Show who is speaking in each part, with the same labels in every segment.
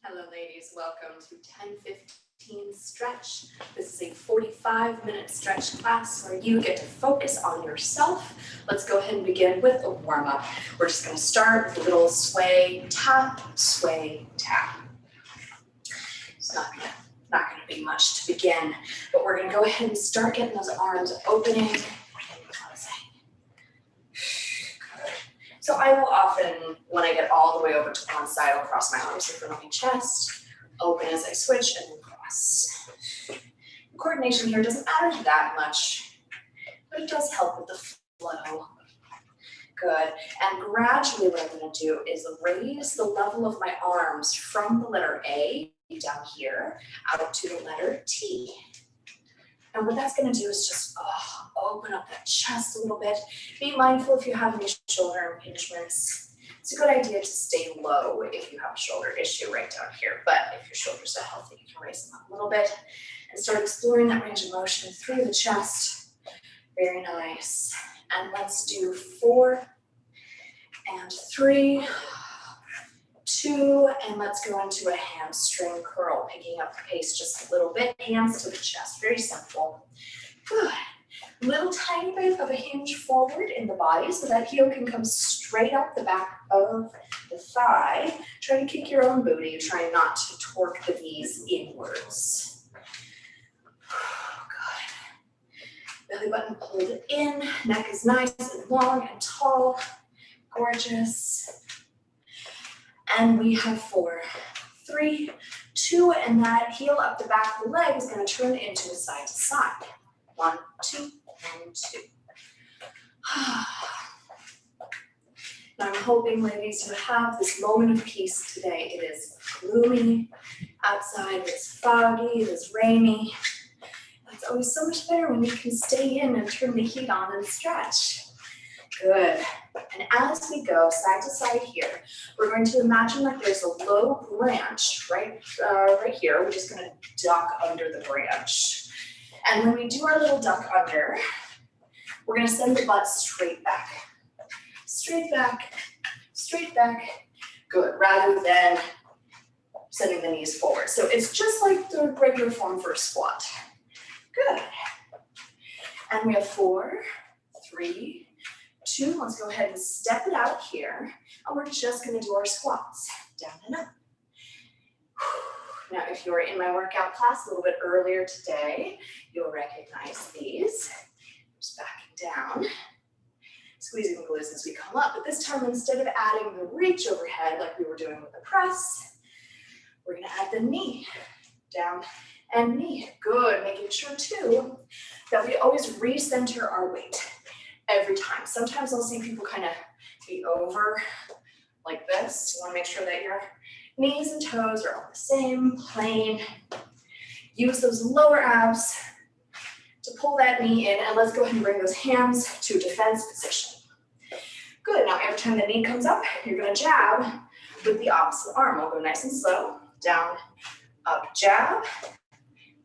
Speaker 1: Hello ladies, welcome to 10:15 stretch. This is a 45-minute stretch class where you get to focus on yourself. Let's go ahead and begin with a warm-up. We're just going to start with a little sway, tap, It's not gonna be much to begin, but we're gonna go ahead and start getting those arms opening. So I will often, when I get all the way over to one side, I'll cross my arms in front of my chest, open as I switch, and then cross. Coordination here doesn't matter that much, but it does help with the flow. Good. And gradually what I'm going to do is raise the level of my arms from the letter A down here out to the letter T. And what that's going to do is just open up that chest a little bit. Be mindful if you have any shoulder impingements. It's a good idea to stay low if you have a shoulder issue right down here. But if your shoulders are healthy, you can raise them up a little bit and start exploring that range of motion through the chest. Very nice. And let's do 4 and 3, 2, and let's go into a hamstring curl, picking up the pace just a little bit, hands to the chest, very simple. Good. Little tiny bit of a hinge forward in the body so that heel can come straight up the back of the thigh. Try to kick your own booty, try not to torque the knees inwards. Good. Belly button pulled in, neck is nice and long and tall, gorgeous. And we have 4, 3, 2, and that heel up the back of the leg is going to turn into a side to side. 1, 2, and 2. Now I'm hoping, ladies, you have this moment of peace today. It is gloomy outside, it's foggy, it is rainy. It's always so much better when you can stay in and turn the heat on and stretch. Good. And as we go side to side here, we're going to imagine like there's a low branch right here. We're just going to duck under the branch. And when we do our little duck under, we're going to send the butt straight back. Straight back, straight back. Good. Rather than sending the knees forward. So it's just like the regular form for a squat. Good. And we have 4, 3, 2, let's go ahead and step it out here, and we're just going to do our squats, down and up. Now, if you were in my workout class a little bit earlier today, you'll recognize these. Just backing down, squeezing the glutes as we come up, but this time, instead of adding the reach overhead like we were doing with the press, we're going to add the knee, down and knee. Good, making sure, too, that we always recenter our weight. Every time. Sometimes I'll see people kind of be over like this. You want to make sure that your knees and toes are on the same plane. Use those lower abs to pull that knee in, and let's go ahead and bring those hands to defense position. Good. Now every time the knee comes up, you're going to jab with the opposite arm. I'll go nice and slow. Down, up, jab,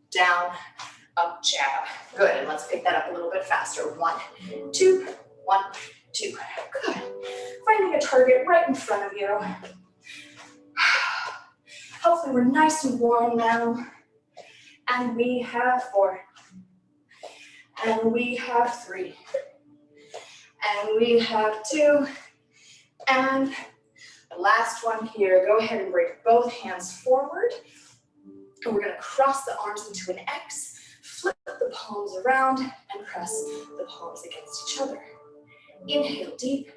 Speaker 1: down, up, jab. Good, and let's pick that up a little bit faster. 1, 2, 1, 2. Good. Finding a target right in front of you. Hopefully we're nice and warm now. And we have 4. And we have 3. And we have 2. And the last one here, go ahead and bring both hands forward. And we're going to cross the arms into an X. Flip the palms around and press the palms against each other. Inhale deep.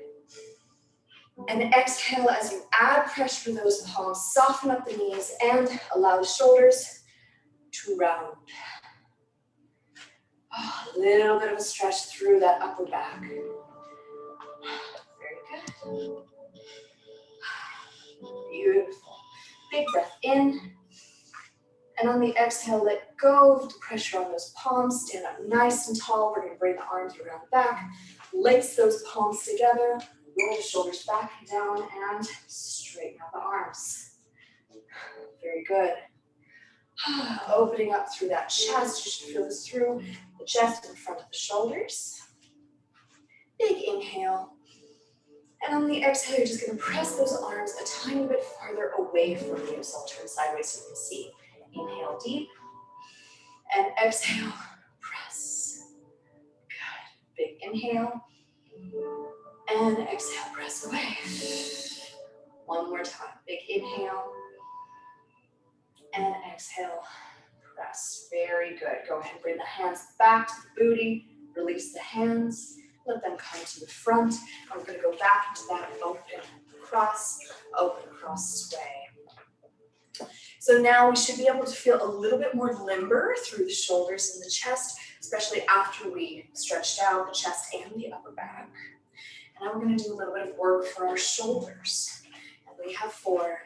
Speaker 1: And exhale as you add pressure to those palms. Soften up the knees and allow the shoulders to round. A little bit of a stretch through that upper back. Very good. Beautiful. Big breath in. And on the exhale, let go of the pressure on those palms. Stand up nice and tall. We're going to bring the arms around the back. Lace those palms together. Roll the shoulders back and down and straighten out the arms. Very good. Opening up through that chest. You should feel this through the chest in front of the shoulders. Big inhale. And on the exhale, you're just gonna press those arms a tiny bit farther away from you. So I'll turn sideways so you can see. Inhale deep, and exhale, press. Good. Big inhale, and exhale, press away. One more time. Big inhale, and exhale, press. Very good. Go ahead and bring the hands back to the booty. Release the hands. Let them come to the front. And we're going to go back into that open cross sway. So now we should be able to feel a little bit more limber through the shoulders and the chest, especially after we stretched out the chest and the upper back. And now we're going to do a little bit of work for our shoulders. And we have 4,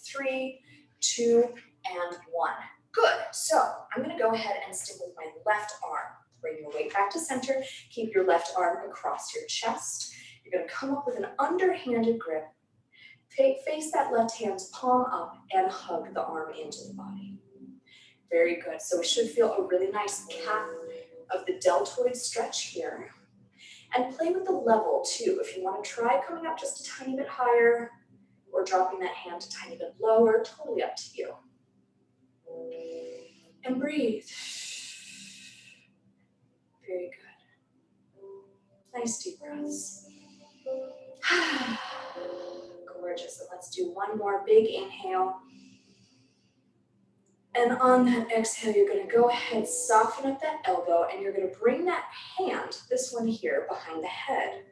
Speaker 1: 3, 2, and 1. Good. So I'm going to go ahead and stick with my left arm. Bring your weight back to center. Keep your left arm across your chest. You're going to come up with an underhanded grip. Face that left hand's palm up and hug the arm into the body. Very good. So we should feel a really nice cap of the deltoid stretch here. And play with the level too. If you want to try coming up just a tiny bit higher or dropping that hand a tiny bit lower, totally up to you. And breathe. Very good. Nice deep breaths. Gorgeous. And let's do one more big inhale. And on that exhale, you're going to go ahead, soften up that elbow, and you're going to bring that hand, this one here, behind the head.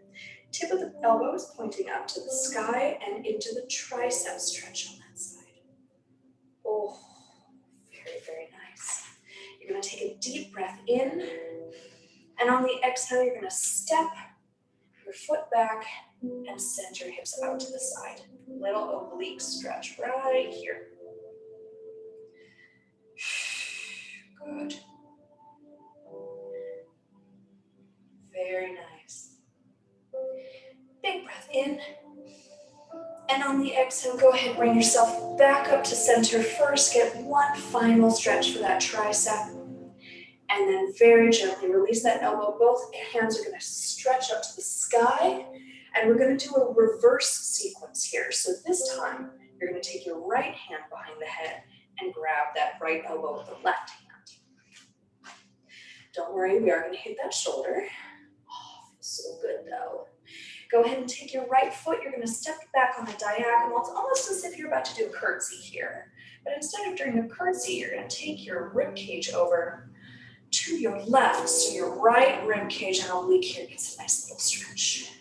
Speaker 1: Tip of the elbow is pointing up to the sky and into the triceps stretch on that side. Oh, very, very nice. You're going to take a deep breath in. And on the exhale, you're going to step your foot back and send your hips out to the side. Little oblique stretch right here. Good. Very nice. Big breath in. And on the exhale, go ahead, bring yourself back up to center first. Get one final stretch for that tricep. And then very gently release that elbow. Both hands are going to stretch up to the sky. And we're going to do a reverse sequence here. So this time, you're going to take your right hand behind the head and grab that right elbow with the left hand. Don't worry, we are going to hit that shoulder. Oh, feels so good though. Go ahead and take your right foot. You're going to step back on a diagonal. It's almost as if you're about to do a curtsy here. But instead of doing a curtsy, you're going to take your rib cage over to your left. So your right rib cage and oblique here gets a nice little stretch.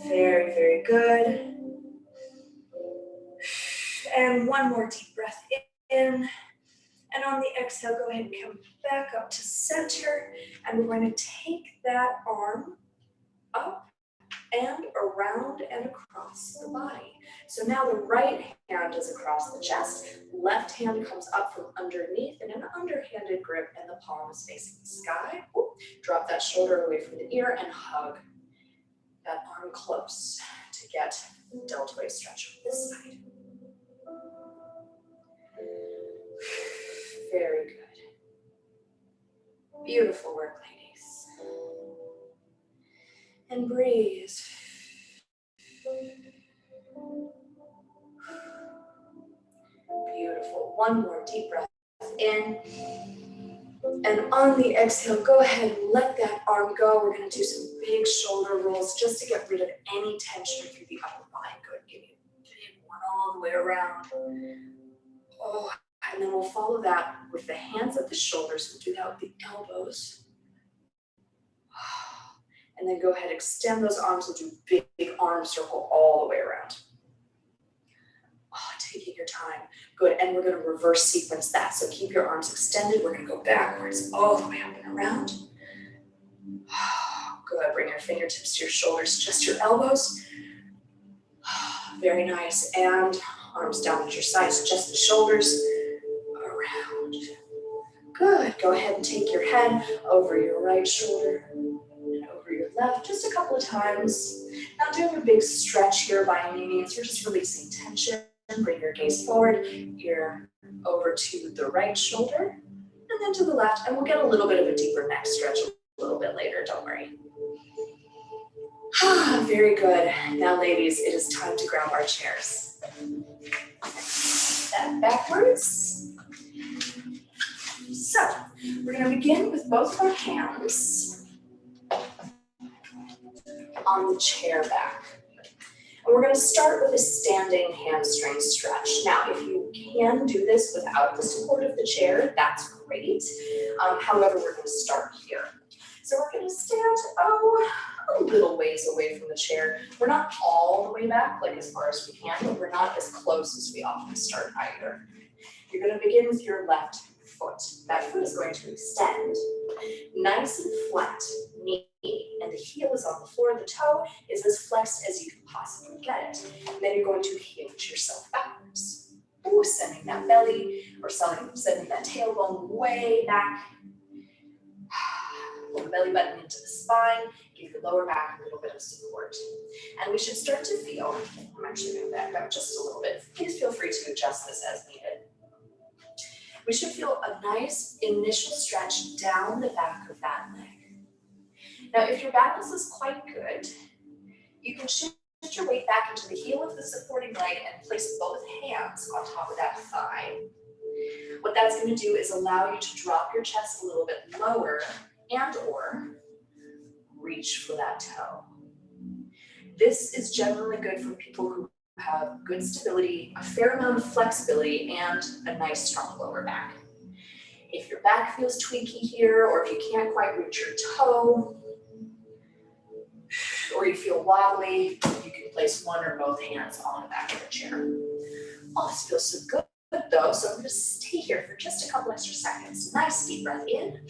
Speaker 1: Very, very good. And one more deep breath in. And on the exhale, go ahead and come back up to center. And we're going to take that arm up and around and across the body. So now the right hand is across the chest. Left hand comes up from underneath in an underhanded grip, and the palm is facing the sky. Drop that shoulder away from the ear and hug that arm close to get the deltoid stretch on this side. Very good. Beautiful work, ladies. And breathe. Beautiful. One more deep breath in. And on the exhale, go ahead and let that arm go. We're going to do some big shoulder rolls just to get rid of any tension through the upper body. Good. Give me a big one all the way around. Oh. And then we'll follow that with the hands at the shoulders. We'll do that with the elbows. And then go ahead, extend those arms. We'll do big, big arm circle all the way around. Oh, taking your time. Good. And we're going to reverse sequence that. So keep your arms extended. We're going to go backwards all the way up and around. Oh, good. Bring your fingertips to your shoulders, just your elbows. Oh, very nice. And arms down at your sides, just the shoulders. Around. Good. Go ahead and take your head over your right shoulder and over your left just a couple of times. Not doing a big stretch here by any means. You're just releasing tension. Bring your gaze forward, ear over to the right shoulder, and then to the left. And we'll get a little bit of a deeper neck stretch a little bit later. Don't worry. Very good. Now, ladies, it is time to grab our chairs. Step backwards. So, we're going to begin with both of our hands on the chair back. And we're going to start with a standing hamstring stretch. Now, if you can do this without the support of the chair, that's great. However, we're going to start here. So we're going to stand, a little ways away from the chair. We're not all the way back, like as far as we can, but we're not as close as we often start either. You're going to begin with your left foot. That foot is going to extend nice and flat, knee, and the heel is on the floor. The toe is as flexed as you can possibly get it. And then you're going to hinge yourself backwards. Ooh, sending that belly, or sending that tailbone way back. Pull the belly button into the spine, give your lower back a little bit of support. And we should start to feel, I'm actually going to back up just a little bit. Please feel free to adjust this as needed. We should feel a nice initial stretch down the back of that leg. Now, if your balance is quite good, you can shift your weight back into the heel of the supporting leg and place both hands on top of that thigh. What that's going to do is allow you to drop your chest a little bit lower and or reach for that toe. This is generally good for people who have good stability, a fair amount of flexibility, and a nice strong lower back. If your back feels tweaky here, or if you can't quite reach your toe, or you feel wobbly, you can place one or both hands on the back of the chair. Oh, this feels so good though, so I'm going to stay here for just a couple extra seconds. Nice deep breath in.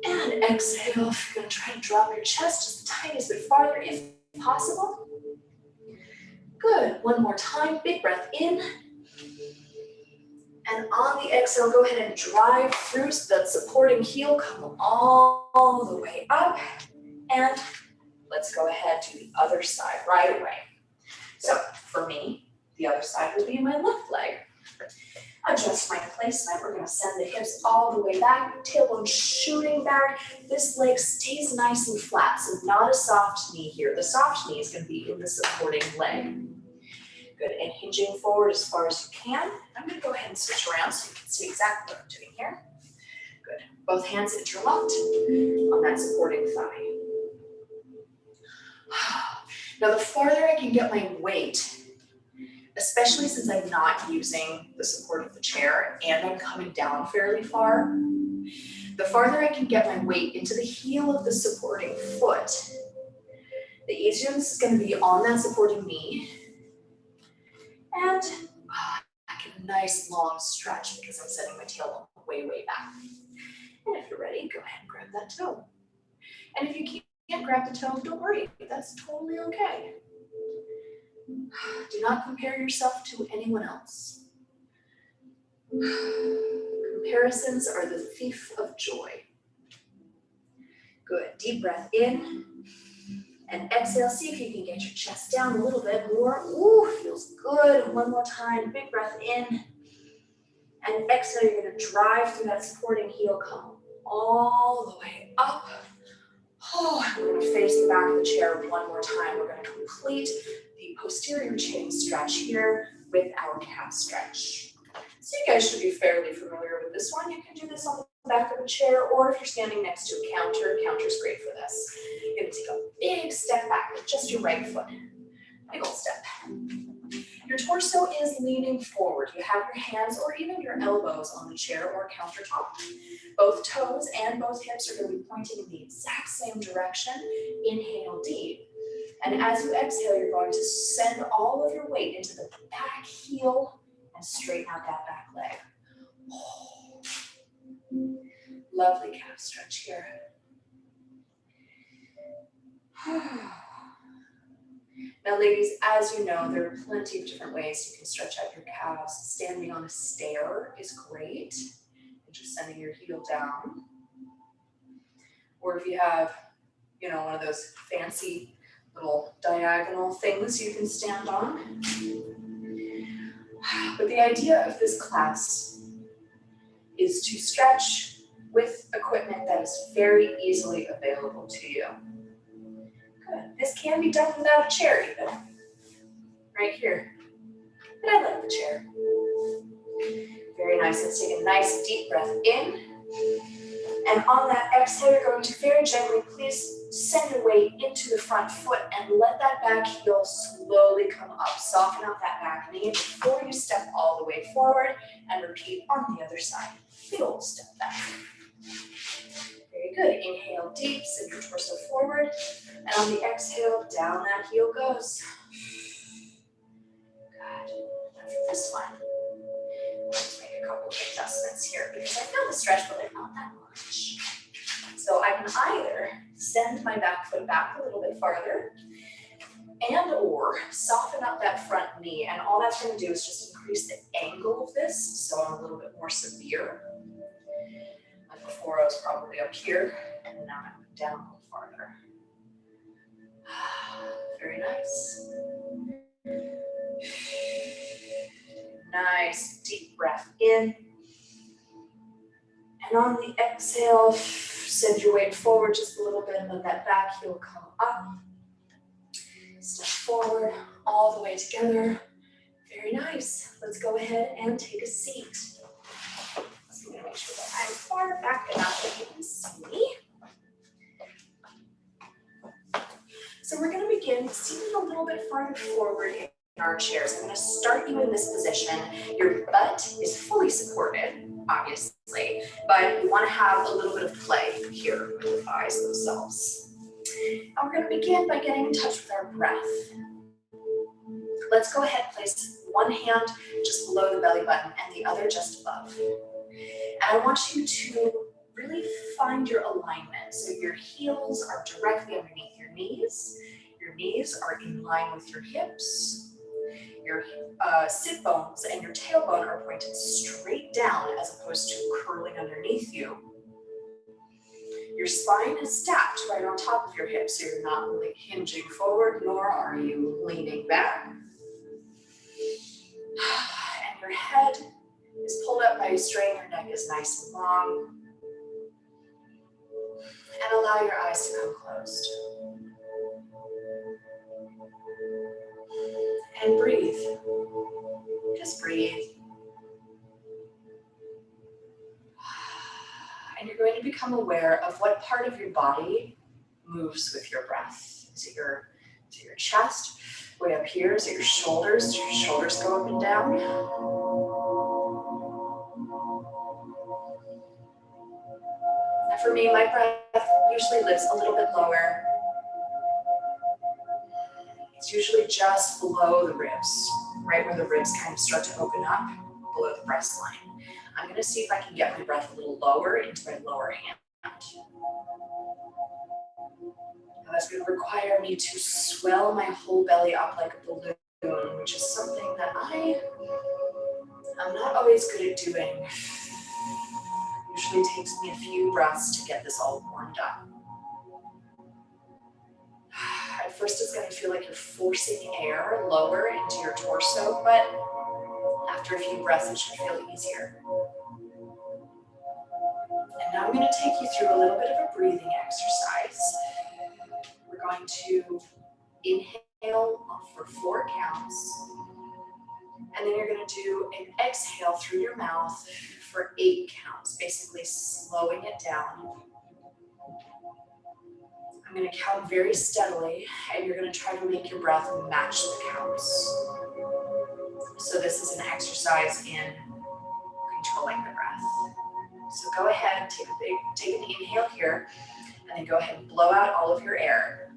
Speaker 1: And exhale, if you're going to try to drop your chest just the tiniest bit farther if possible. Good, one more time, big breath in. And on the exhale, go ahead and drive through so that supporting heel come all the way up. And let's go ahead to the other side right away. So for me, the other side will be my left leg. Adjust my placement. We're going to send the hips all the way back, tailbone shooting back. This leg stays nice and flat, so not a soft knee here. The soft knee is going to be in the supporting leg. Good, and hinging forward as far as you can. I'm going to go ahead and switch around so you can see exactly what I'm doing here. Good, both hands interlocked on that supporting thigh. Now the farther I can get my weight, especially since I'm not using the support of the chair and I'm coming down fairly far, the farther I can get my weight into the heel of the supporting foot, the easier this is going to be on that supporting knee. And I get a nice long stretch because I'm setting my tailbone way, way back. And if you're ready, go ahead and grab that toe. And if you can't grab the toe, don't worry, that's totally okay. Do not compare yourself to anyone else. Comparisons are the thief of joy. Good, deep breath in and exhale. See if you can get your chest down a little bit more. Ooh, feels good. One more time, big breath in and exhale. You're going to drive through that supporting heel, come all the way up. Oh, we're going to face the back of the chair one more time. We're going to complete the posterior chain stretch here with our calf stretch. So you guys should be fairly familiar with this one. You can do this on the back of a chair, or if you're standing next to a counter, counter's great for this. You're going to take a big step back with just your right foot. Big old step. Your torso is leaning forward. You have your hands or even your elbows on the chair or countertop. Both toes and both hips are going to be pointing in the exact same direction. Inhale deep. And as you exhale, you're going to send all of your weight into the back heel and straighten out that back leg. Oh. Lovely calf stretch here. Now, ladies, as you know, there are plenty of different ways you can stretch out your calves. Standing on a stair is great. And just sending your heel down. Or if you have, one of those fancy little diagonal things you can stand on. But the idea of this class is to stretch with equipment that is very easily available to you. Good. This can be done without a chair even. Right here. But I like the chair. Very nice. Let's take a nice deep breath in. And on that exhale, you're going to very gently, please send your weight into the front foot and let that back heel slowly come up. Soften out that back knee before you step all the way forward, and repeat on the other side. Big old step back. Very good. Inhale deep, send your torso forward. And on the exhale, down that heel goes. Good. And for this one, let's make a couple of adjustments here because I feel the stretch, but not that much. So I can either send my back foot back a little bit farther and or soften up that front knee. And all that's going to do is just increase the angle of this so I'm a little bit more severe. Like before I was probably up here and now I'm down a little farther. Very nice. Nice deep breath in. And on the exhale, send your weight forward just a little bit and let that back heel come up. Step forward all the way together. Very nice. Let's go ahead and take a seat. So I'm going to make sure that I'm far back enough that you can see me. So we're going to begin seated a little bit farther forward in our chairs. I'm going to start you in this position. Your butt is fully supported, obviously, but you want to have a little bit of play here with the thighs themselves. And we're going to begin by getting in touch with our breath. Let's go ahead and place one hand just below the belly button and the other just above. And I want you to really find your alignment. So your heels are directly underneath your knees are in line with your hips. Your sit bones and your tailbone are pointed straight down as opposed to curling underneath you. Your spine is stacked right on top of your hips, so you're not really hinging forward, nor are you leaning back. And your head is pulled up by a string, your neck is nice and long. And allow your eyes to come closed. And breathe. Just breathe. And you're going to become aware of what part of your body moves with your breath. Is it your chest? Way up here? Is it your shoulders? Do your shoulders go up and down? And for me, my breath usually lives a little bit lower. It's usually just below the ribs, right where the ribs kind of start to open up, below the breast line. I'm going to see if I can get my breath a little lower into my lower hand. Now that's going to require me to swell my whole belly up like a balloon, which is something that I'm not always good at doing. Usually takes me a few breaths to get this all warmed up. At first it's going to feel like you're forcing air lower into your torso, but after a few breaths it should feel easier. And now I'm going to take you through a little bit of a breathing exercise. We're going to inhale for 4 counts, and then you're going to do an exhale through your mouth for 8 counts, basically slowing it down. I'm going to count very steadily, and you're going to try to make your breath match the counts. So this is an exercise in controlling the breath. So go ahead, take an inhale here, and then go ahead and blow out all of your air.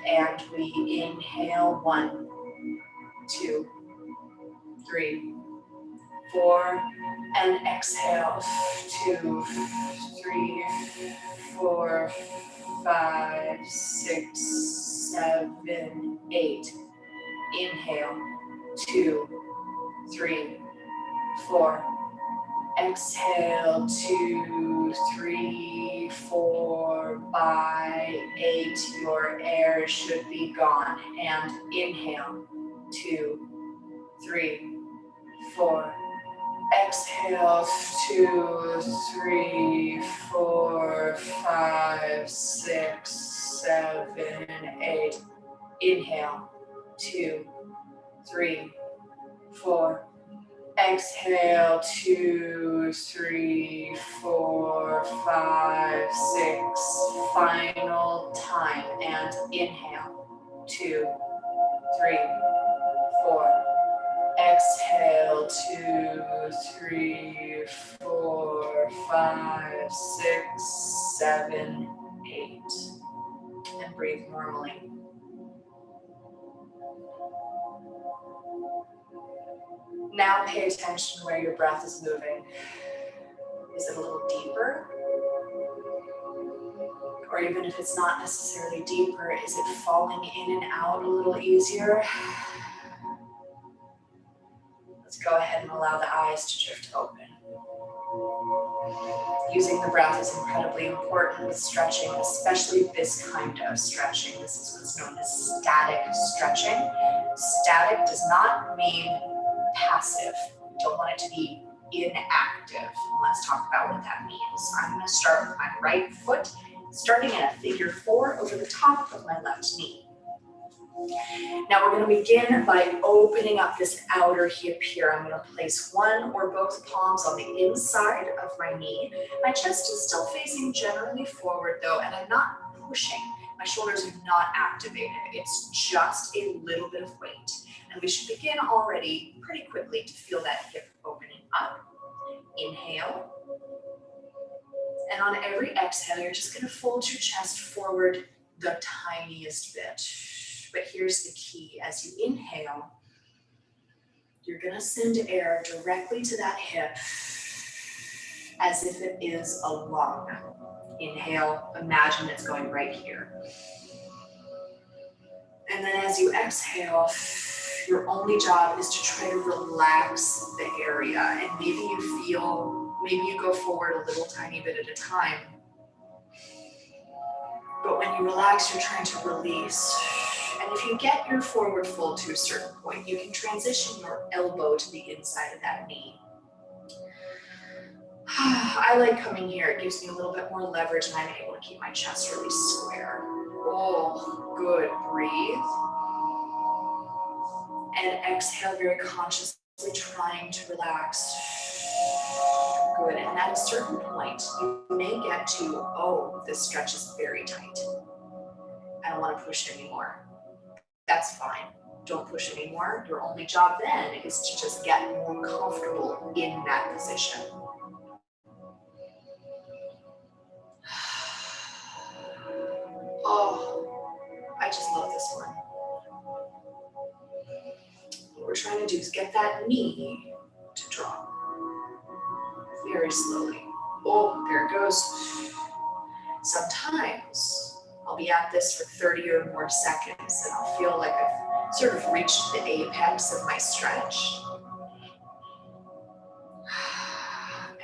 Speaker 1: And we inhale 1, 2, 3, 4, and exhale 2, 3, 4, 5, 6, 7, 8. Inhale 2, 3, 4. Exhale 2, 3, 4. By 8, your air should be gone. And inhale 2, 3, 4. Exhale, 2, 3, 4, 5, 6, 7, 8. Inhale, 2, 3, 4. Exhale, 2, 3, 4, 5, 6. Final time. And inhale, 2, 3, 4. Exhale, 2, 3, 4, 5, 6, 7, 8. And breathe normally. Now pay attention where your breath is moving. Is it a little deeper? Or even if it's not necessarily deeper, is it falling in and out a little easier? Let's go ahead and allow the eyes to drift open. Using the breath is incredibly important with stretching, especially this kind of stretching. This is what's known as static stretching. Static does not mean passive. You don't want it to be inactive. Let's talk about what that means. I'm going to start with my right foot, starting in a figure 4 over the top of my left knee. Now we're going to begin by opening up this outer hip here. I'm going to place one or both palms on the inside of my knee. My chest is still facing generally forward though, and I'm not pushing. My shoulders are not activated. It's just a little bit of weight. And we should begin already pretty quickly to feel that hip opening up. Inhale. And on every exhale, you're just going to fold your chest forward the tiniest bit. But here's the key. As you inhale, you're going to send air directly to that hip as if it is a lung. Inhale, imagine it's going right here. And then as you exhale, your only job is to try to relax the area. And maybe you go forward a little tiny bit at a time. But when you relax, you're trying to release. And if you get your forward fold to a certain point, you can transition your elbow to the inside of that knee. I like coming here. It gives me a little bit more leverage and I'm able to keep my chest really square. Oh, good. Breathe. And exhale very consciously, trying to relax. Good. And at a certain point, you may get to, oh, this stretch is very tight. I don't want to push anymore. That's fine. Don't push anymore. Your only job then is to just get more comfortable in that position. Oh, I just love this one. What we're trying to do is get that knee to drop very slowly. Oh, there it goes. Sometimes I'll be at this for 30 or more seconds and I'll feel like I've sort of reached the apex of my stretch.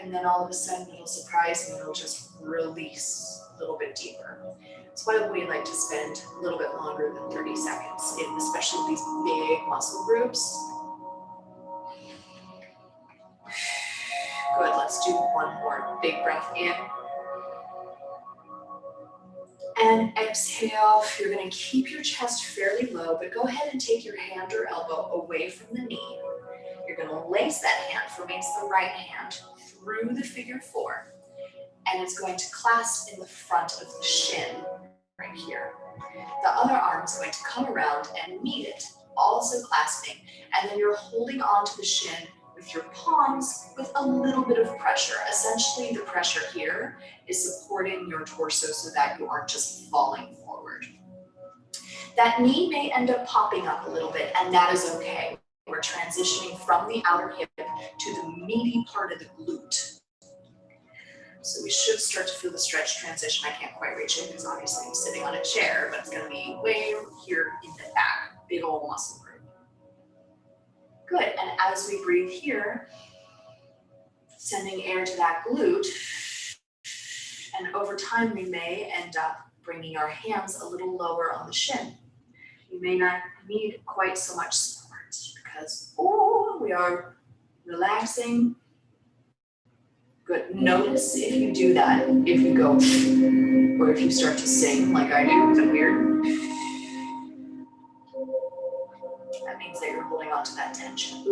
Speaker 1: And then all of a sudden it'll surprise me, it'll just release a little bit deeper. That's why we like to spend a little bit longer than 30 seconds, especially these big muscle groups. Good, let's do one more big breath in. And exhale, you're going to keep your chest fairly low, but go ahead and take your hand or elbow away from the knee. You're going to lace that hand, for me it's the right hand, through the figure 4. And it's going to clasp in the front of the shin, right here. The other arm is going to come around and meet it, also clasping. And then you're holding onto the shin with your palms with a little bit of pressure. Essentially, the pressure here is supporting your torso so that you aren't just falling forward. That knee may end up popping up a little bit, and that is okay. We're transitioning from the outer hip to the meaty part of the glute. So we should start to feel the stretch transition. I can't quite reach it because obviously I'm sitting on a chair, but it's going to be way here in the back, big old muscle group. Good, and as we breathe here, sending air to that glute, and over time we may end up bringing our hands a little lower on the shin. You may not need quite so much support because, oh, we are relaxing Good. Notice if you do that, if you go, or if you start to sing like I do, is it weird? That means that you're holding on to that tension.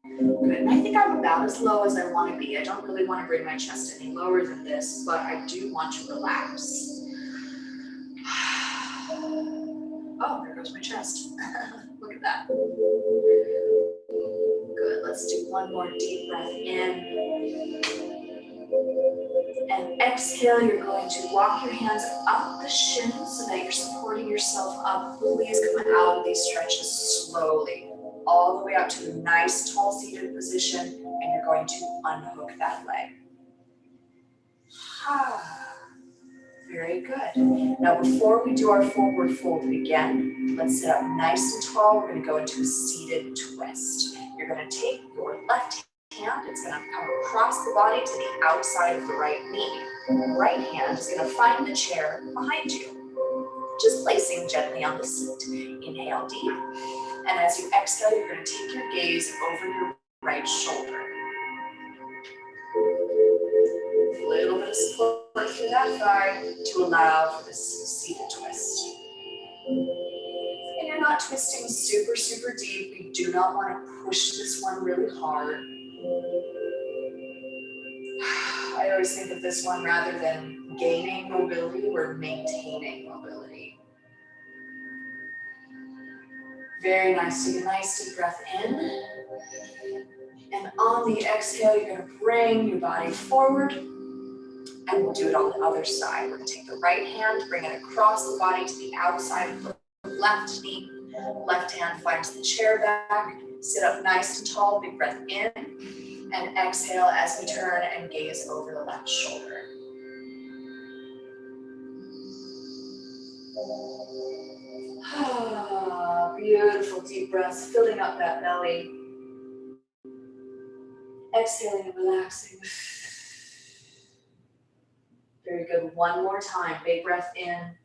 Speaker 1: Good. And I think I'm about as low as I want to be. I don't really want to bring my chest any lower than this, but I do want to relax. Oh, there goes my chest. Look at that. Good. Let's do one more deep breath in. And exhale, you're going to walk your hands up the shins so that you're supporting yourself up. Please come out of these stretches slowly, all the way up to a nice tall seated position, and you're going to unhook that leg. Very good. Now before we do our forward fold again, let's sit up nice and tall. We're going to go into a seated twist. You're going to take your left hand, it's going to come across the body to the outside of the right knee. Right hand is going to find the chair behind you, just placing gently on the seat. Inhale deep, and as you exhale, you're going to take your gaze over your right shoulder. A little bit of support through that thigh to allow for this seated twist. And you're not twisting super, super deep. We do not want to push this one really hard. I always think of this one rather than gaining mobility, we're maintaining mobility. Very nice. Take a nice deep breath in. And on the exhale, you're going to bring your body forward. And we'll do it on the other side. We're going to take the right hand, bring it across the body to the outside of the left knee. Left hand finds the chair back. Sit up nice and tall, big breath in. And exhale as we turn and gaze over the left shoulder. Beautiful deep breaths, filling up that belly. Exhaling and relaxing. Very good. One more time. Big breath in.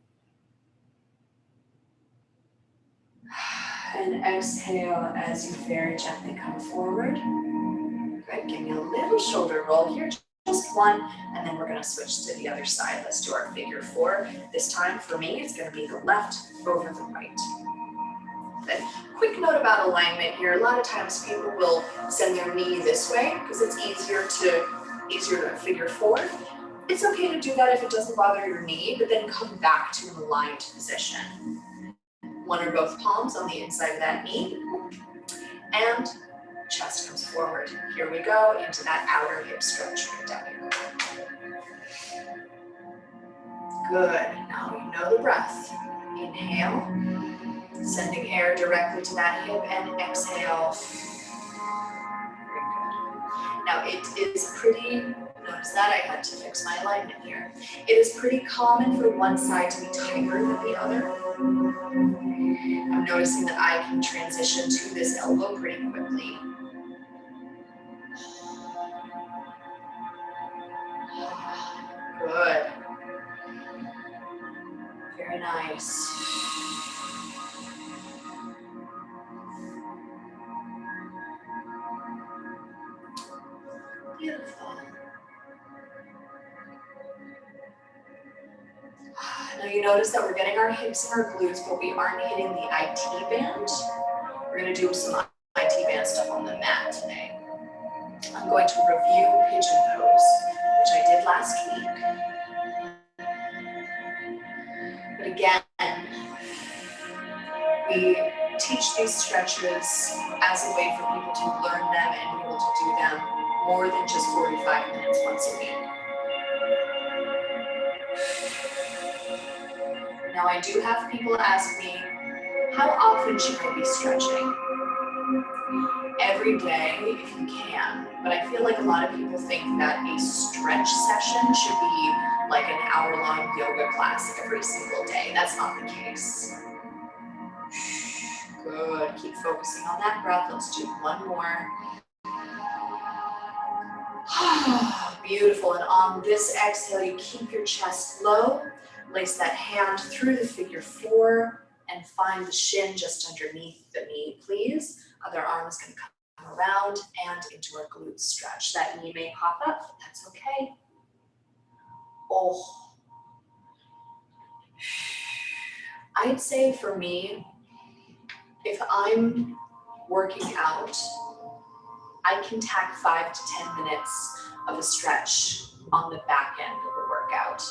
Speaker 1: And exhale as you very gently come forward. Good. Give me a little shoulder roll here. Just one. And then we're going to switch to the other side. Let's do our figure four. This time for me, it's going to be the left over the right. Good. Quick note about alignment here. A lot of times people will send their knee this way because it's easier to figure four. It's okay to do that if it doesn't bother your knee, but then come back to an aligned position. One or both palms on the inside of that knee, and chest comes forward. Here we go into that outer hip stretch right down here. Good. Now you know the breath. Inhale, sending air directly to that hip, and exhale. Very good. Now it is pretty. Notice that I had to fix my alignment here. It is pretty common for one side to be tighter than the other. I'm noticing that I can transition to this elbow pretty quickly. Good. Very nice. Beautiful. Now you notice that we're getting our hips and our glutes, but we aren't hitting the IT band. We're going to do some IT band stuff on the mat today. I'm going to review Pigeon Pose, which I did last week. But again, we teach these stretches as a way for people to learn them and be able to do them more than just 45 minutes once a week. Now I do have people ask me, how often should I be stretching? Every day if you can, but I feel like a lot of people think that a stretch session should be like an hour-long yoga class every single day. That's not the case. Good, keep focusing on that breath. Let's do one more. Beautiful, and on this exhale, you keep your chest low. Place that hand through the figure four and find the shin just underneath the knee, please. Other arm is going to around and into our glute stretch. That knee may pop up, that's okay. Oh. I'd say for me, if I'm working out, I can tack 5 to 10 minutes of a stretch on the back end of a workout.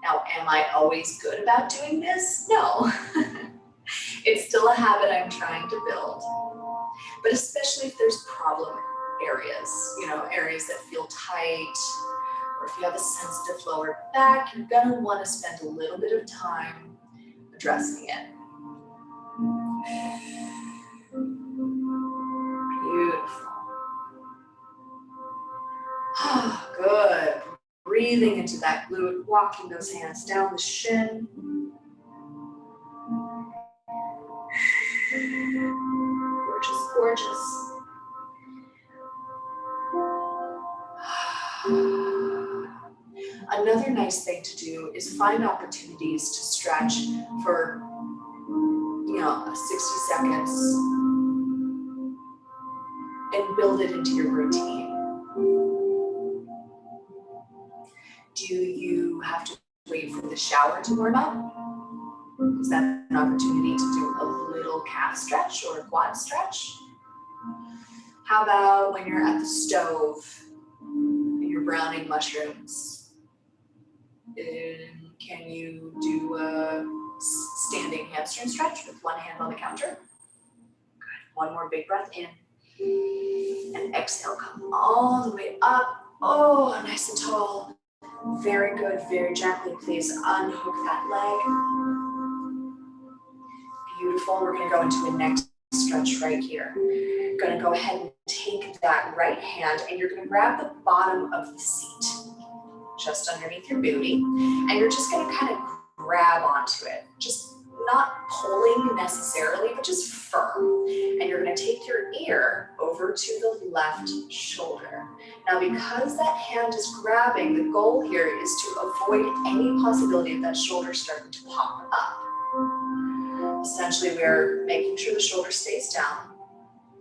Speaker 1: Now, am I always good about doing this? No. It's still a habit I'm trying to build. But especially if there's problem areas, areas that feel tight, or if you have a sensitive lower back, you're gonna wanna spend a little bit of time addressing it. Beautiful. Good. Breathing into that glute, walking those hands down the shin. Gorgeous, gorgeous. Another nice thing to do is find opportunities to stretch for, 60 seconds and build it into your routine. Do you have to wait for the shower to warm up? Is that an opportunity to do a little calf stretch or a quad stretch? How about when you're at the stove and you're browning mushrooms? Can you do a standing hamstring stretch with one hand on the counter? Good. One more big breath in. And exhale, come all the way up. Oh, nice and tall. Very good, very gently, please unhook that leg. Beautiful, we're gonna go into a neck stretch right here. You're gonna go ahead and take that right hand and you're gonna grab the bottom of the seat, just underneath your booty, and you're just gonna kind of grab onto it. Just not pulling necessarily, but just firm. And you're gonna take your ear over to the left shoulder. Now, because that hand is grabbing, the goal here is to avoid any possibility of that shoulder starting to pop up. Essentially, we're making sure the shoulder stays down.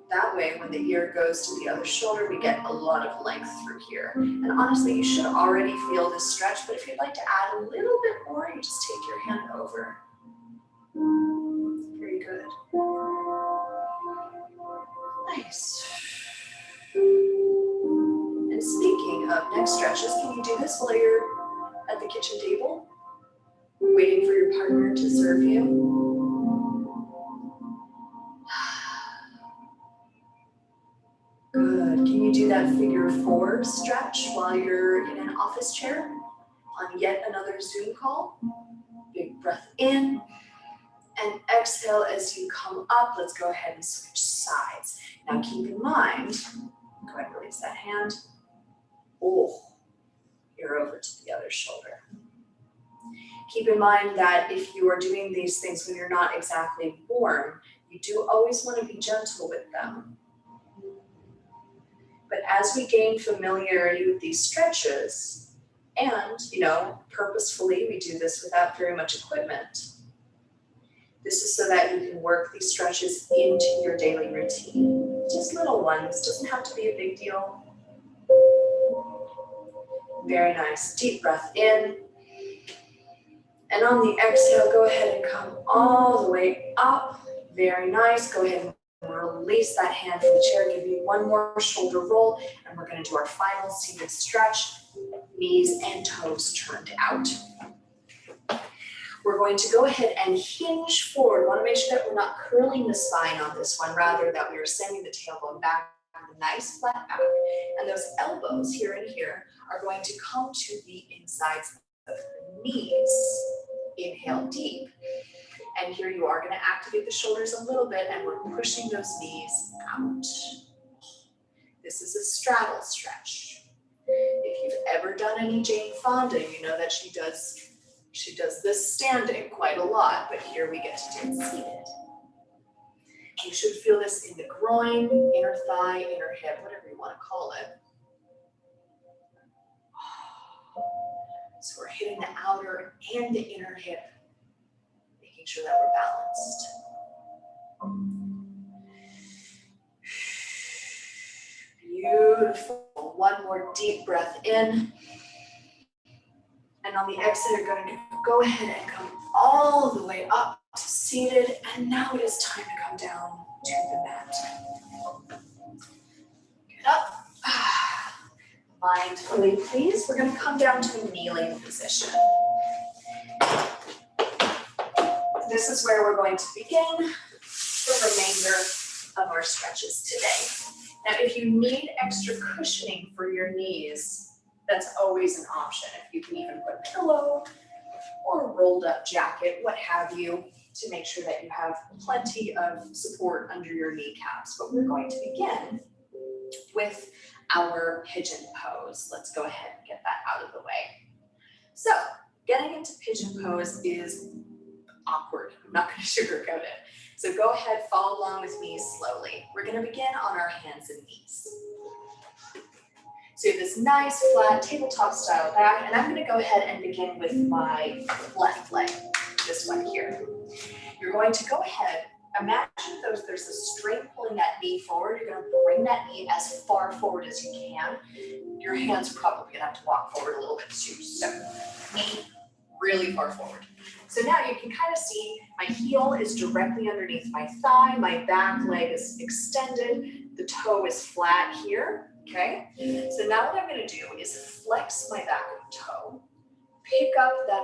Speaker 1: That way, when the ear goes to the other shoulder, we get a lot of length through here. And honestly, you should already feel this stretch, but if you'd like to add a little bit more, you just take your hand over. Very good. Nice. And speaking of neck stretches, can you do this while you're at the kitchen table, waiting for your partner to serve you? Good. Can you do that figure 4 stretch while you're in an office chair on yet another Zoom call? Big breath in and exhale as you come up. Let's go ahead and switch sides. Now keep in mind, go ahead and release that hand. Oh, you're over to the other shoulder. Keep in mind that if you are doing these things when you're not exactly warm, you do always want to be gentle with them. But as we gain familiarity with these stretches, and, purposefully we do this without very much equipment, this is so that you can work these stretches into your daily routine. Just little ones, doesn't have to be a big deal. Very nice, deep breath in. And on the exhale, go ahead and come all the way up. Very nice, go ahead and release that hand from the chair, give me one more shoulder roll, and we're gonna do our final seated stretch, knees and toes turned out. We're going to go ahead and hinge forward. We want to make sure that we're not curling the spine on this one, rather that we are sending the tailbone back with a nice flat back. And those elbows here and here are going to come to the insides of the knees. Inhale deep. And here you are going to activate the shoulders a little bit, and we're pushing those knees out. This is a straddle stretch. If you've ever done any Jane Fonda, you know that she does this standing quite a lot, but here we get to do it seated. You should feel this in the groin, inner thigh, inner hip, whatever you want to call it. So we're hitting the outer and the inner hip, making sure that we're balanced. Beautiful. One more deep breath in. And on the exhale, you're going to go ahead and come all the way up to seated. And now it is time to come down to the mat. Get up. Mindfully, please. We're going to come down to a kneeling position. This is where we're going to begin the remainder of our stretches today. Now, if you need extra cushioning for your knees, that's always an option. If you can even put a pillow or a rolled up jacket, what have you, to make sure that you have plenty of support under your kneecaps. But we're going to begin with our pigeon pose. Let's go ahead and get that out of the way. So getting into pigeon pose is awkward. I'm not going to sugarcoat it. So go ahead, follow along with me slowly. We're going to begin on our hands and knees. So you have this nice flat tabletop style back, and I'm going to go ahead and begin with my left leg, this one here. You're going to go ahead, imagine there's a string pulling that knee forward. You're going to bring that knee as far forward as you can. Your hands are probably going to have to walk forward a little bit too. So knee really far forward. So now you can kind of see my heel is directly underneath my thigh. My back leg is extended. The toe is flat here. Okay, so now what I'm going to do is flex my back toe, pick up that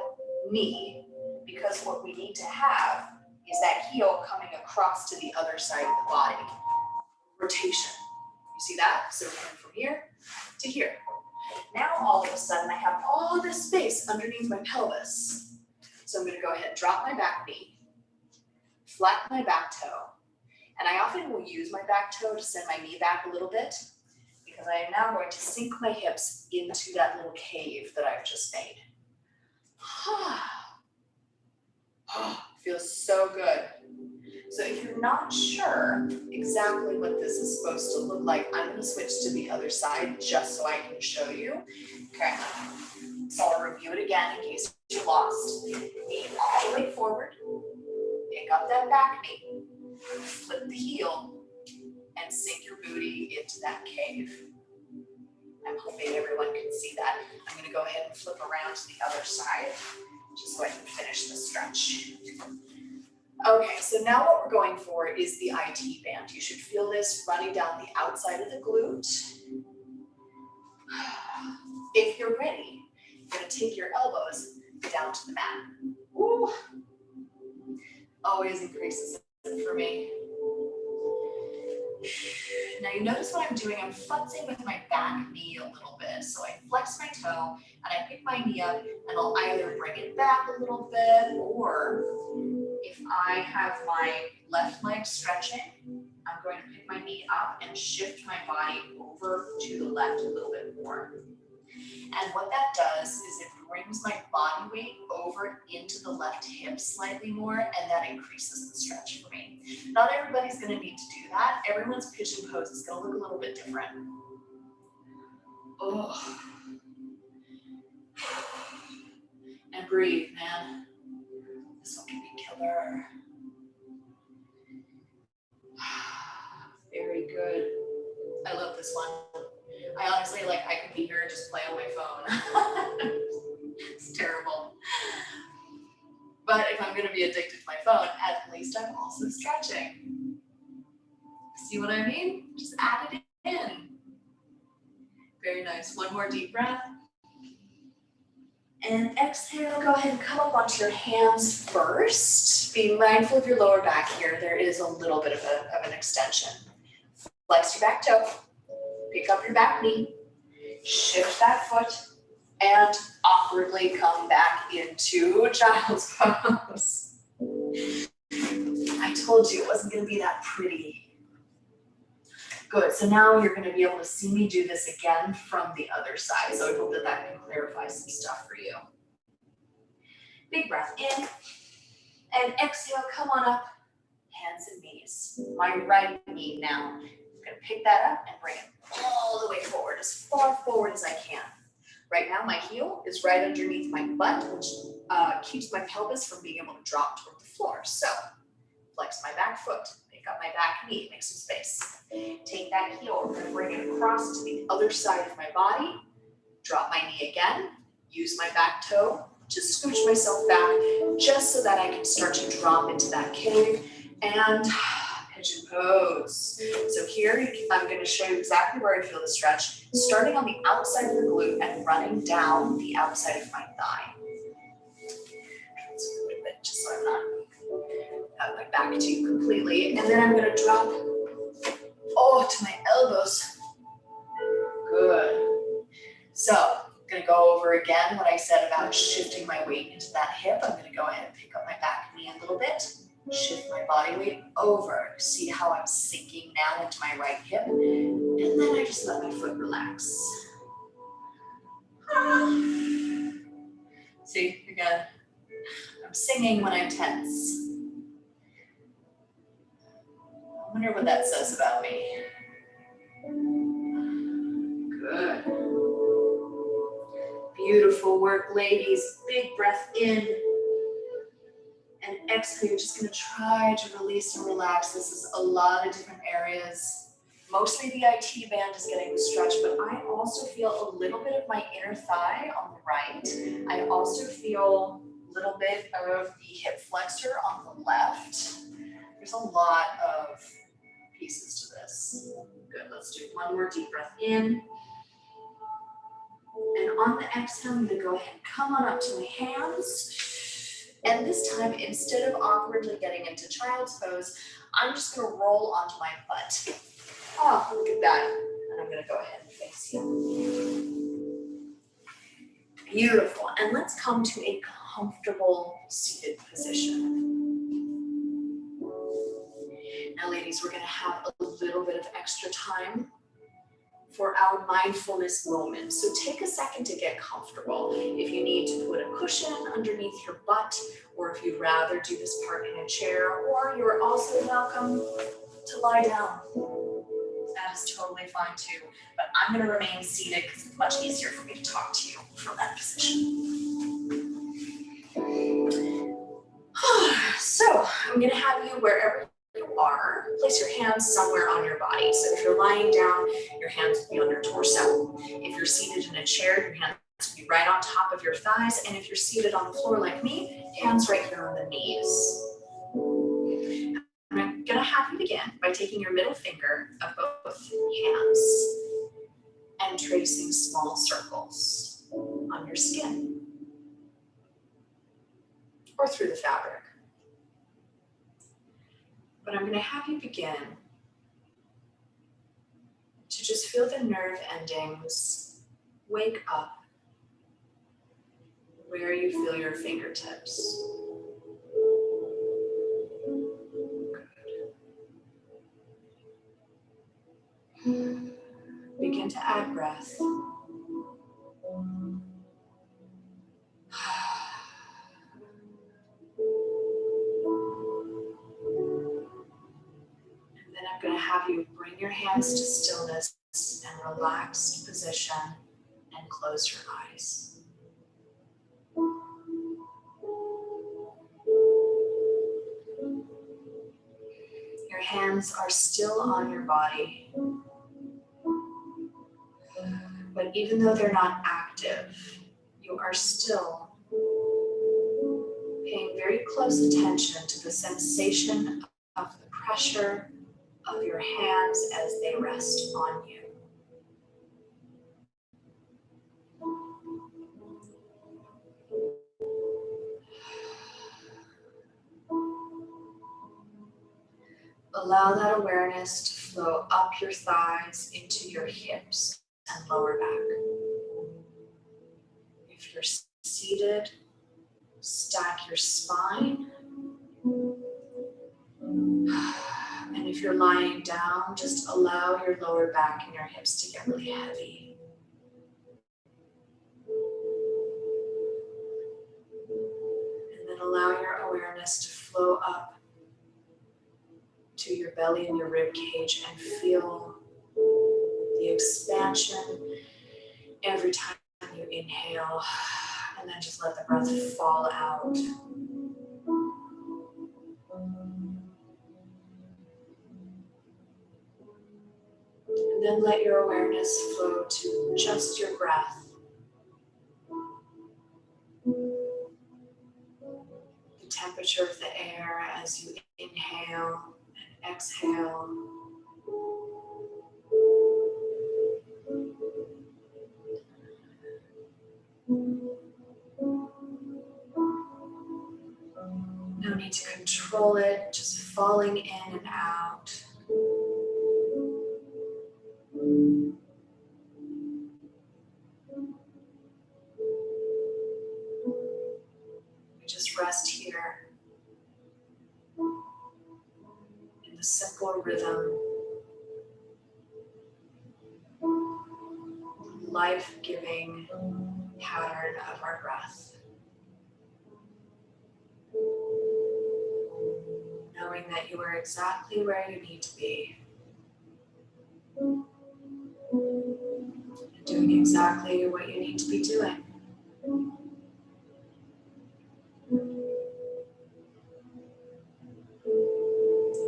Speaker 1: knee, because what we need to have is that heel coming across to the other side of the body. Rotation. You see that? So we're going from here to here. Now all of a sudden I have all this space underneath my pelvis. So I'm going to go ahead and drop my back knee, flat my back toe, and I often will use my back toe to send my knee back a little bit, because I am now going to sink my hips into that little cave that I've just made. Feels so good. So if you're not sure exactly what this is supposed to look like, I'm going to switch to the other side just so I can show you. Okay, so I'll review it again in case you're lost. Knee all the way forward, pick up that back knee, flip the heel, and sink your booty into that cave. I'm hoping everyone can see that. I'm going to go ahead and flip around to the other side, just so I can finish the stretch. Okay, so now what we're going for is the IT band. You should feel this running down the outside of the glute. If you're ready, you're going to take your elbows down to the mat. Woo. Always increases it for me. Now you notice what I'm doing, I'm flexing with my back knee a little bit. So I flex my toe and I pick my knee up, and I'll either bring it back a little bit, or if I have my left leg stretching, I'm going to pick my knee up and shift my body over to the left a little bit more. And what that does is it brings my body weight over into the left hip slightly more, and that increases the stretch for me. Not everybody's going to need to do that. Everyone's pigeon pose is going to look a little bit different. Oh. And breathe, man. This one can be killer. Very good. I love this one. I honestly, I could be here and just play on my phone. It's terrible. But if I'm going to be addicted to my phone, at least I'm also stretching. See what I mean? Just add it in. Very nice. One more deep breath. And exhale, go ahead and come up onto your hands first. Be mindful of your lower back here. There is a little bit of an extension. Flex your back toe. Pick up your back knee. Shift that foot. And awkwardly come back into child's pose. I told you it wasn't going to be that pretty. Good, so now you're going to be able to see me do this again from the other side. So I hope that that can clarify some stuff for you. Big breath in. And exhale, come on up. Hands and knees. My right knee now. I'm going to pick that up and bring it all the way forward, as far forward as I can. Right now, my heel is right underneath my butt, which keeps my pelvis from being able to drop toward the floor. So Flex my back foot, pick up my back knee, make some space. Take that heel, we're gonna bring it across to the other side of my body, drop my knee again, use my back toe, just scooch myself back, just so that I can start to drop into that cave, and pigeon pose. So here, I'm gonna show you exactly where I feel the stretch, starting on the outside of the glute and running down the outside of my thigh. Just a little bit, just so I'm not have my back to you completely. And then I'm gonna drop, to my elbows. Good. So, I'm gonna go over again what I said about shifting my weight into that hip. I'm gonna go ahead and pick up my back knee a little bit, shift my body weight over. See how I'm sinking now into my right hip? And then I just let my foot relax. See, again, I'm singing when I'm tense. I wonder what that says about me. Good. Beautiful work, ladies. Big breath in. And exhale, you're just gonna try to release and relax. This is a lot of different areas. Mostly the IT band is getting the stretch, but I also feel a little bit of my inner thigh on the right. I also feel a little bit of the hip flexor on the left. There's a lot of pieces to this. Good, let's do one more deep breath in. And on the exhale, I'm gonna go ahead and come on up to my hands. And this time, instead of awkwardly getting into child's pose, I'm just gonna roll onto my butt. Oh, look at that. And I'm gonna go ahead and face you. Beautiful. And let's come to a comfortable seated position. Now, ladies, we're gonna have a little bit of extra time for our mindfulness moment. So take a second to get comfortable. If you need to put a cushion underneath your butt, or if you'd rather do this part in a chair, or you're also welcome to lie down. That is totally fine too. But I'm gonna remain seated because it's much easier for me to talk to you from that position. So I'm gonna have you wherever you are, place your hands somewhere on your body. So if you're lying down, your hands will be on your torso. If you're seated in a chair, your hands will be right on top of your thighs. And if you're seated on the floor like me, hands right here on the knees. I'm gonna have you begin by taking your middle finger of both hands and tracing small circles on your skin or through the fabric. But I'm gonna have you begin to just feel the nerve endings wake up where you feel your fingertips. Good. Begin to add breath. And then I'm going to have you bring your hands to stillness and relaxed position and close your eyes. Your hands are still on your body, but even though they're not active, you are still paying very close attention to the sensation of the pressure of your hands as they rest on you. Allow that awareness to flow up your thighs into your hips and lower back. If you're seated, stack your spine. And if you're lying down, just allow your lower back and your hips to get really heavy. And then allow your awareness to flow up to your belly and your rib cage and feel the expansion every time you inhale, and then just let the breath fall out. And then let your awareness flow to just your breath. The temperature of the air as you inhale and exhale. No need to control it, just falling in and out. We just rest here in the simple rhythm, life-giving pattern of our breath. Knowing that you are exactly where you need to be. And doing exactly what you need to be doing.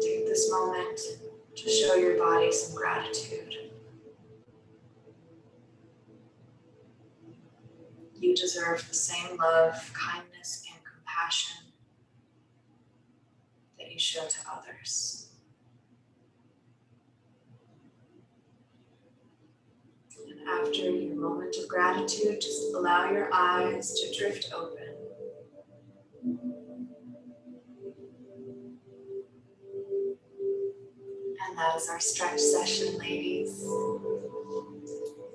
Speaker 1: Take this moment to show your body some gratitude. You deserve the same love, kindness, and compassion that you show to others. And after your moment of gratitude, just allow your eyes to drift open. And that is our stretch session, ladies.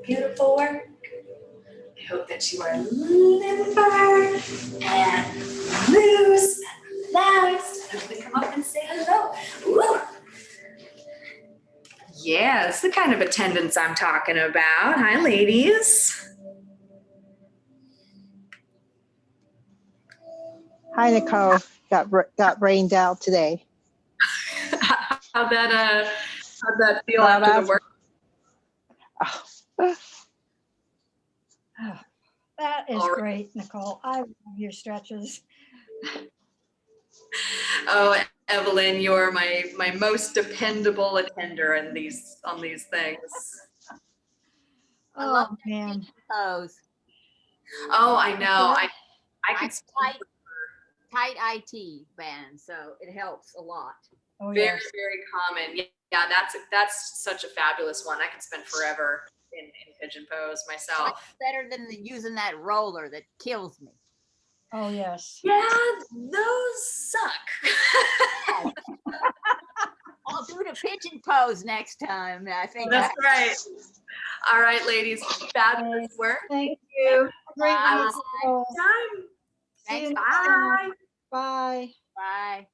Speaker 1: Beautiful work. I hope that you are limber and loose and relaxed. And hopefully come up and say hello. Woo! Yeah, that's the kind of attendance I'm talking about. Hi, ladies.
Speaker 2: Hi, Nicole. Got rained out today.
Speaker 1: How'd that feel after the work?
Speaker 2: Oh.
Speaker 3: That is great, Nicole. I love your stretches.
Speaker 1: Oh, Evelyn, you're my most dependable attender on these things.
Speaker 4: I love
Speaker 3: Oh, man.
Speaker 4: Pose.
Speaker 1: Oh, I know. I could
Speaker 4: Tight IT band, so it helps a lot.
Speaker 3: Oh,
Speaker 1: very,
Speaker 3: yes.
Speaker 1: very common. Yeah, that's such a fabulous one. I could spend forever in Pigeon Pose myself.
Speaker 4: Much better than using that roller that kills me.
Speaker 3: Oh, yes.
Speaker 1: Yeah, those suck.
Speaker 4: I'll do the pigeon pose next time. I think
Speaker 1: That's right. All right, ladies. Fabulous work.
Speaker 3: Thank
Speaker 1: you.
Speaker 3: Great
Speaker 4: Bye.
Speaker 3: week, Nicole.
Speaker 1: Time.
Speaker 3: See you
Speaker 4: Thanks.
Speaker 3: next time.
Speaker 4: Bye.
Speaker 3: Bye.
Speaker 4: Bye.